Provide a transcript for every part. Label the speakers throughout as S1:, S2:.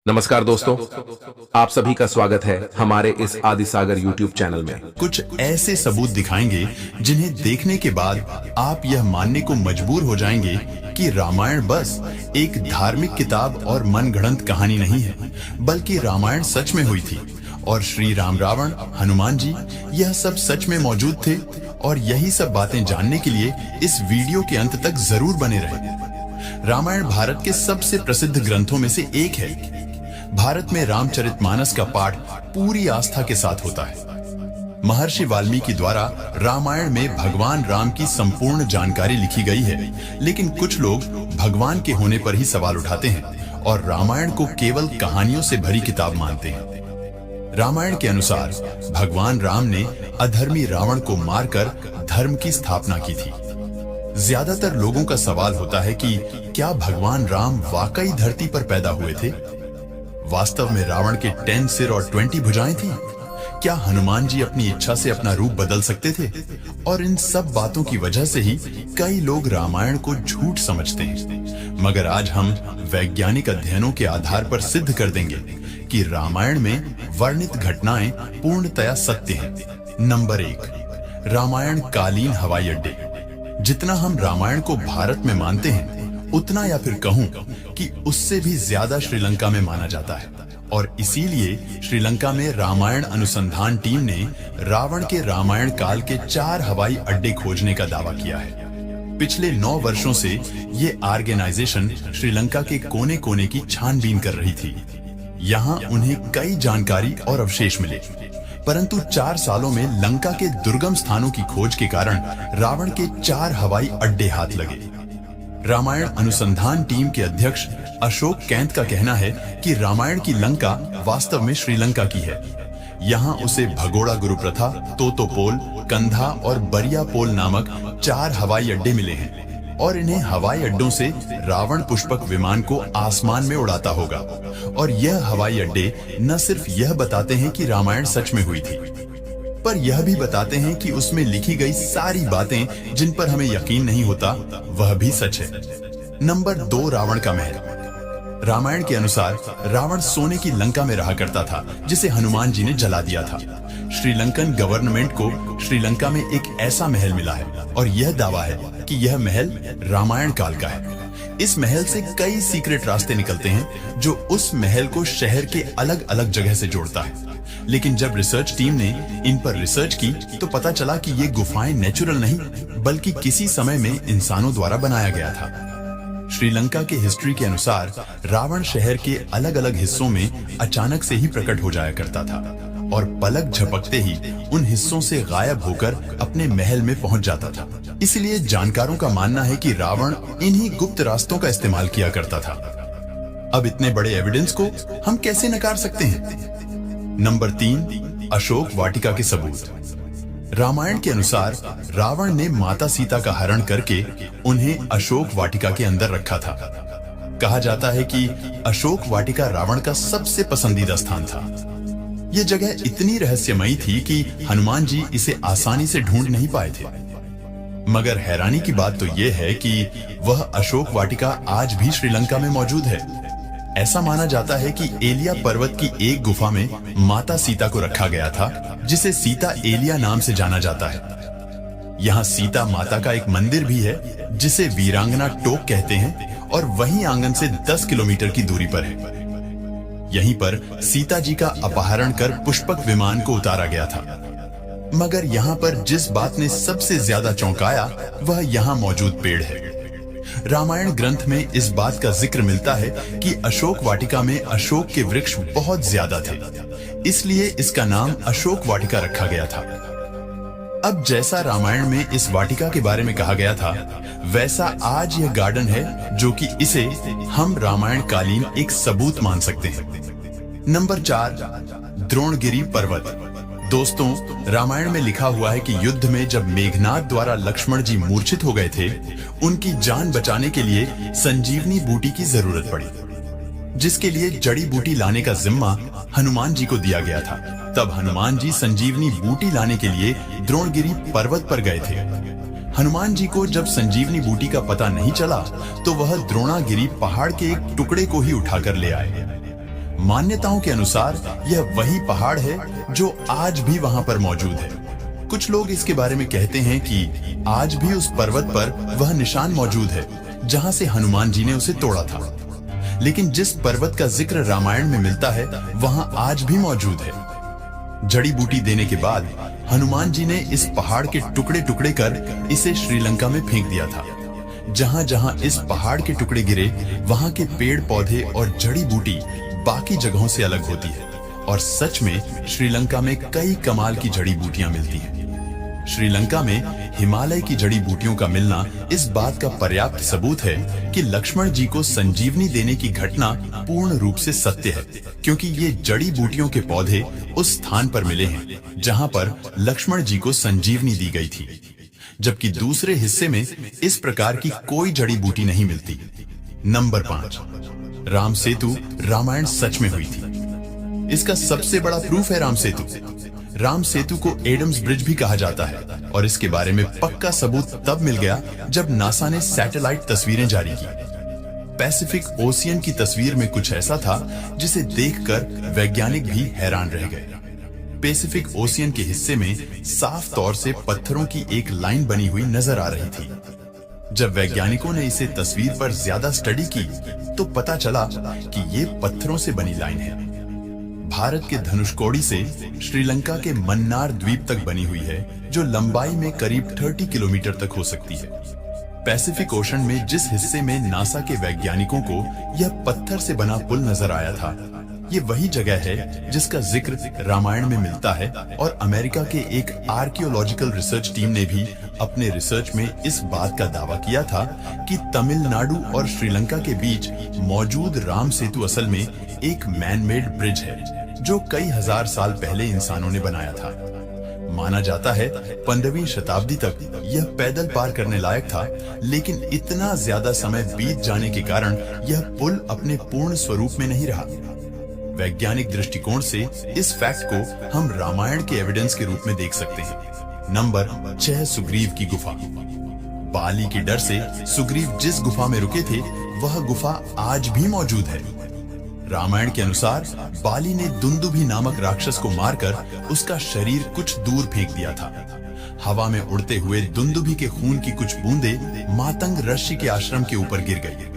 S1: नमस्कार दोस्तों, आप सभी का स्वागत है हमारे इस आदि सागर YouTube चैनल में।
S2: कुछ ऐसे सबूत दिखाएंगे जिन्हें देखने के बाद आप यह मानने को मजबूर हो जाएंगे कि रामायण बस एक धार्मिक किताब और मनगढ़ंत कहानी नहीं है, बल्कि रामायण सच में हुई थी और श्री राम, रावण, हनुमान जी यह सब सच में मौजूद थे। और यही सब बातें जानने के लिए इस वीडियो के अंत तक जरूर बने रहें। रामायण भारत के सबसे प्रसिद्ध ग्रंथों में से एक है। भारत में रामचरितमानस का पाठ पूरी आस्था के साथ होता है। महर्षि वाल्मीकि द्वारा रामायण में भगवान राम की संपूर्ण जानकारी लिखी गई है, लेकिन कुछ लोग भगवान के होने पर ही सवाल उठाते हैं और रामायण को केवल कहानियों से भरी किताब मानते हैं। रामायण के अनुसार भगवान राम ने अधर्मी रावण को मारकर धर्म की स्थापना की थी। ज्यादातर लोगों का सवाल होता है कि क्या भगवान राम वाकई धरती पर पैदा हुए थे? वास्तव में रावण के 10 सिर और 20 भुजाएं थी? क्या हनुमान जी अपनी इच्छा से अपना रूप बदल सकते थे? और इन सब बातों की वजह से ही कई लोग रामायण को झूठ समझते हैं। मगर आज हम वैज्ञानिक अध्ययनों के आधार पर सिद्ध कर देंगे कि रामायण में वर्णित घटनाएं पूर्णतया सत्य हैं। नंबर 1, रामायण कालीन हवाई अड्डे। जितना हम रामायण को भारत में मानते हैं, उतना या फिर कहूं कि उससे भी ज्यादा श्रीलंका में माना जाता है। और इसीलिए श्रीलंका में रामायण अनुसंधान टीम ने रावण के रामायण काल के 4 हवाई अड्डे खोजने का दावा किया है। पिछले 9 वर्षों से ये ऑर्गेनाइजेशन श्रीलंका के कोने कोने की छानबीन कर रही थी। यहाँ उन्हें कई जानकारी और अवशेष मिले, परंतु 4 सालों में लंका के दुर्गम स्थानों की खोज के कारण रावण के 4 हवाई अड्डे हाथ लगे। रामायण अनुसंधान टीम के अध्यक्ष अशोक कैंत का कहना है कि रामायण की लंका वास्तव में श्रीलंका की है। यहाँ उसे भगोड़ा गुरु प्रथा, तोतोपोल, कंधा और बरियापोल नामक 4 हवाई अड्डे मिले हैं और इन्हें हवाई अड्डों से रावण पुष्पक विमान को आसमान में उड़ाता होगा। और यह हवाई अड्डे न सिर्फ यह बताते हैं कि रामायण सच में हुई थी, पर यह भी बताते हैं कि उसमें लिखी गई सारी बातें जिन पर हमें यकीन नहीं होता, वह भी सच है। नंबर 2, रावण का महल। रामायण के अनुसार रावण सोने की लंका में रहा करता था, जिसे हनुमान जी ने जला दिया था। श्रीलंकन गवर्नमेंट को श्रीलंका में एक ऐसा महल मिला है और यह दावा है कि यह महल रामायण काल का है। इस महल से कई सीक्रेट रास्ते निकलते हैं जो उस महल को शहर के अलग अलग जगह से जोड़ता है। लेकिन जब रिसर्च टीम ने इन पर रिसर्च की तो पता चला कि ये गुफाएं नेचुरल नहीं, बल्कि किसी समय में इंसानों द्वारा बनाया गया था। श्रीलंका के हिस्ट्री के अनुसार रावण शहर के अलग अलग हिस्सों में अचानक से ही प्रकट हो जाया करता था और पलक झपकते ही उन हिस्सों से गायब होकर अपने महल में पहुंच जाता था। इसलिए जानकारों का मानना है कि रावण इन्हीं गुप्त रास्तों का इस्तेमाल किया करता था। अब इतने बड़े एविडेंस को हम कैसे नकार सकते हैं? नंबर 3, अशोक वाटिका के सबूत। रामायण के अनुसार रावण ने माता सीता का हरण करके उन्हें अशोक वाटिका के अंदर रखा था। कहा जाता है कि अशोक वाटिका रावण का सबसे पसंदीदा स्थान था। यह जगह इतनी रहस्यमयी थी कि हनुमान जी इसे आसानी से ढूंढ नहीं पाए थे। मगर हैरानी की बात तो यह है कि वह अशोक वाटिका आज भी श्रीलंका में मौजूद है। ऐसा माना जाता है कि एलिया पर्वत की एक गुफा में माता सीता को रखा गया था, जिसे सीता एलिया नाम से जाना जाता है। यहाँ सीता माता का एक मंदिर भी है जिसे वीरांगना टोक कहते हैं और वहीं आंगन से 10 किलोमीटर की दूरी पर है। यहीं पर सीता जी का अपहरण कर पुष्पक विमान को उतारा गया था। मगर यहाँ पर जिस बात ने सबसे ज्यादा चौंकाया वह यहाँ मौजूद पेड़ है। रामायण ग्रंथ में इस बात का जिक्र मिलता है कि अशोक वाटिका में अशोक के वृक्ष बहुत ज्यादा थे, इसलिए इसका नाम अशोक वाटिका रखा गया था। अब जैसा रामायण में इस वाटिका के बारे में कहा गया था, वैसा आज यह गार्डन है, जो कि इसे हम रामायण कालीन एक सबूत मान सकते हैं। नंबर 4, द्रोणगिरी पर्वत। दोस्तों, रामायण में लिखा हुआ है कि युद्ध में जब मेघनाद द्वारा लक्ष्मण जी मूर्छित हो गए थे, उनकी जान बचाने के लिए संजीवनी बूटी की जरूरत पड़ी, जिसके लिए जड़ी बूटी लाने का जिम्मा हनुमान जी को दिया गया था। तब हनुमान जी संजीवनी बूटी लाने के लिए द्रोणगिरी पर्वत पर गए थे। हनुमान जी को जब संजीवनी बूटी का पता नहीं चला तो वह द्रोणागिरी पहाड़ के एक टुकड़े को ही उठाकर ले आए। मान्यताओं के अनुसार यह वही पहाड़ है जो आज भी वहां पर मौजूद है। कुछ लोग इसके बारे में कहते हैं कि आज भी उस पर्वत पर वह निशान मौजूद है जहां से हनुमान जी ने उसे तोड़ा था। लेकिन जिस पर्वत का जिक्र रामायण में मिलता है वहां आज भी मौजूद है। जड़ी बूटी देने के बाद हनुमान जी ने इस पहाड़ के टुकड़े टुकड़े कर इसे श्रीलंका में फेंक दिया था। जहां जहां इस पहाड़ के टुकड़े गिरे वहां के पेड़ पौधे और जड़ी बूटी बाकी जगहों से अलग होती है और सच में श्रीलंका में कई कमाल की जड़ी बूटियां मिलती हैं। श्रीलंका में हिमालय की जड़ी बूटियों का मिलना इस बात का पर्याप्त सबूत है कि लक्ष्मण जी को संजीवनी देने की घटना पूर्ण रूप से सत्य है, क्योंकि ये जड़ी बूटियों के पौधे उस स्थान पर मिले हैं जहां पर लक्ष्मण जी को संजीवनी दी गई थी, जबकि दूसरे हिस्से में इस प्रकार की कोई जड़ी बूटी नहीं मिलती। नंबर 5, राम सेतु रामायण सच में हुई थी। इसका सबसे बड़ा प्रूफ है राम सेतु। राम सेतु को एडम्स ब्रिज भी कहा जाता है और इसके बारे में पक्का सबूत तब मिल गया जब नासा ने सैटेलाइट तस्वीरें जारी की। पैसिफिक ओशियन की तस्वीर में कुछ ऐसा था जिसे देखकर वैज्ञानिक भी हैरान रह गए। पैसिफिक ओशियन के हिस्से में साफ तौर से पत्थरों की एक लाइन बनी हुई नजर आ रही थी। जब वैज्ञानिकों ने इसे तस्वीर पर ज्यादा स्टडी की तो पता चला कि ये पत्थरों से बनी लाइन है। भारत के धनुषकोडी से श्रीलंका के मन्नार द्वीप तक बनी हुई है, जो लंबाई में करीब 30 किलोमीटर तक हो सकती है। पैसिफिक ओशन में जिस हिस्से में नासा के वैज्ञानिकों को यह पत्थर से बना पुल नजर आया था, ये वही जगह है जिसका जिक्र रामायण में मिलता है और अमेरिका के एक आर्कियोलॉजिकल रिसर्च टीम ने भी अपने रिसर्च में इस बात का दावा किया था कि तमिलनाडु और श्रीलंका के बीच मौजूद राम सेतु असल में एक मैन मेड ब्रिज है जो कई हजार साल पहले इंसानों ने बनाया था। माना जाता है 15वीं शताब्दी तक यह पैदल पार करने लायक था, लेकिन इतना ज्यादा समय बीत जाने के कारण यह पुल अपने पूर्ण स्वरूप में नहीं रहा। वैज्ञानिक दृष्टिकोण से इस फैक्ट को हम रामायण के एविडेंस के रूप में देख सकते हैं। नंबर 6, सुग्रीव की गुफा। बाली के डर से सुग्रीव जिस गुफा में रुके थे वह गुफा आज भी मौजूद है। रामायण के अनुसार बाली ने दुंदुभी नामक राक्षस को मारकर उसका शरीर कुछ दूर फेंक दिया था। हवा में उड़ते हुए दुंदुभी के खून की कुछ बूंदें मातंग ऋषि के आश्रम के ऊपर गिर गई।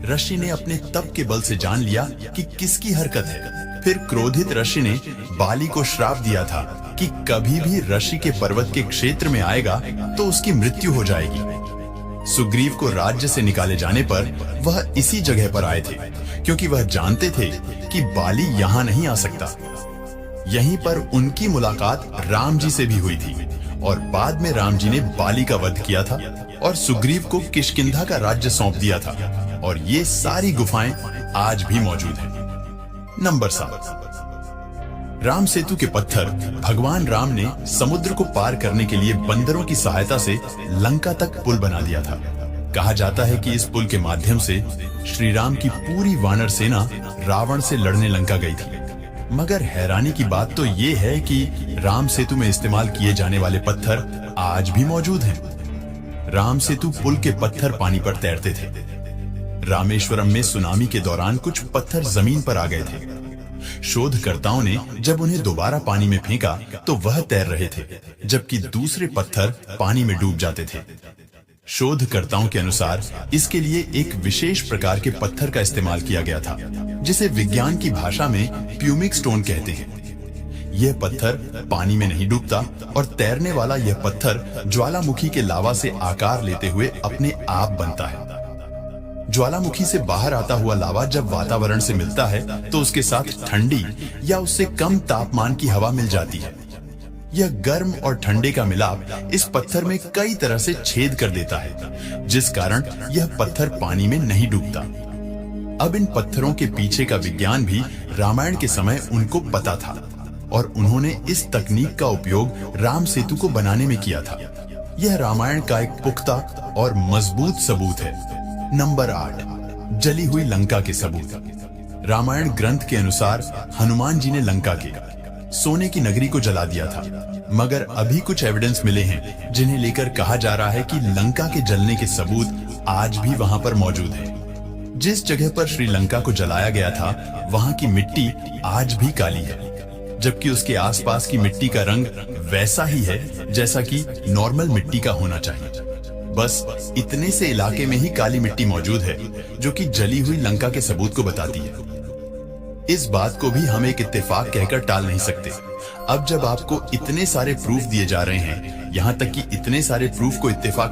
S2: ऋषि ने अपने तप के बल से जान लिया कि किसकी हरकत है। फिर क्रोधित ऋषि ने बाली को श्राप दिया था कि कभी भी ऋषि के पर्वत के क्षेत्र में आएगा तो उसकी मृत्यु हो जाएगी। सुग्रीव को राज्य से निकाले जाने पर वह इसी जगह पर आए थे, क्योंकि वह जानते थे कि बाली यहाँ नहीं आ सकता। यहीं पर उनकी मुलाकात राम जी से भी हुई थी और बाद में राम जी ने बाली का वध किया था और सुग्रीव को किष्किंधा का राज्य सौंप दिया था और ये सारी गुफाएं आज भी मौजूद हैं। नंबर 7, राम सेतु के पत्थर भगवान राम ने समुद्र को पार करने के लिए बंदरों की सहायता से लंका तक पुल बना दिया था। कहा जाता है कि इस पुल के माध्यम से श्री राम की पूरी वानर सेना रावण से लड़ने लंका गई थी। मगर हैरानी की बात तो ये है कि राम सेतु में इस्तेमाल किए जाने वाले पत्थर आज भी मौजूद हैं। राम सेतु पुल के पत्थर पानी पर तैरते थे। रामेश्वरम में सुनामी के दौरान कुछ पत्थर जमीन पर आ गए थे। शोधकर्ताओं ने जब उन्हें दोबारा पानी में फेंका तो वह तैर रहे थे, जबकि दूसरे पत्थर पानी में डूब जाते थे। शोधकर्ताओं के अनुसार इसके लिए एक विशेष प्रकार के पत्थर का इस्तेमाल किया गया था, जिसे विज्ञान की भाषा में प्यूमिक स्टोन कहते हैं। यह पत्थर पानी में नहीं डूबता और तैरने वाला यह पत्थर ज्वालामुखी के लावा से आकार लेते हुए अपने आप बनता है। ज्वालामुखी से बाहर आता हुआ लावा जब वातावरण से मिलता है तो उसके साथ ठंडी या उससे कम तापमान की हवा मिल जाती है। यह गर्म और ठंडे का मिलाप इस पत्थर में कई तरह से छेद कर देता है, जिस कारण यह पत्थर पानी में नहीं डूबता। अब इन पत्थरों के पीछे का विज्ञान भी रामायण के समय उनको पता था और उन्होंने इस तकनीक का उपयोग राम सेतु को बनाने में किया था। यह रामायण का एक पुख्ता और मजबूत सबूत है। नंबर 8, जली हुई लंका के सबूत। रामायण ग्रंथ के अनुसार हनुमान जी ने लंका के सोने की नगरी को जला दिया था, मगर अभी कुछ एविडेंस मिले हैं जिन्हें लेकर कहा जा रहा है कि लंका के जलने के सबूत आज भी वहां पर मौजूद हैं। जिस जगह पर श्रीलंका को जलाया गया था वहां की मिट्टी आज भी काली है, जबकि उसके आसपास की मिट्टी का रंग वैसा ही है जैसा कि नॉर्मल मिट्टी का होना चाहिए। बस इतने से इलाके में ही काली मिट्टी मौजूद है जो कि जली हुई लंका के सबूत को बताती है। इस बात को भी हम एक इत्तेफाक कहकर टाल नहीं सकते। अब जब आपको इतने सारे प्रूफ दिए जा रहे हैं, यहाँ तक कि इतने सारे प्रूफ को इत्तेफाक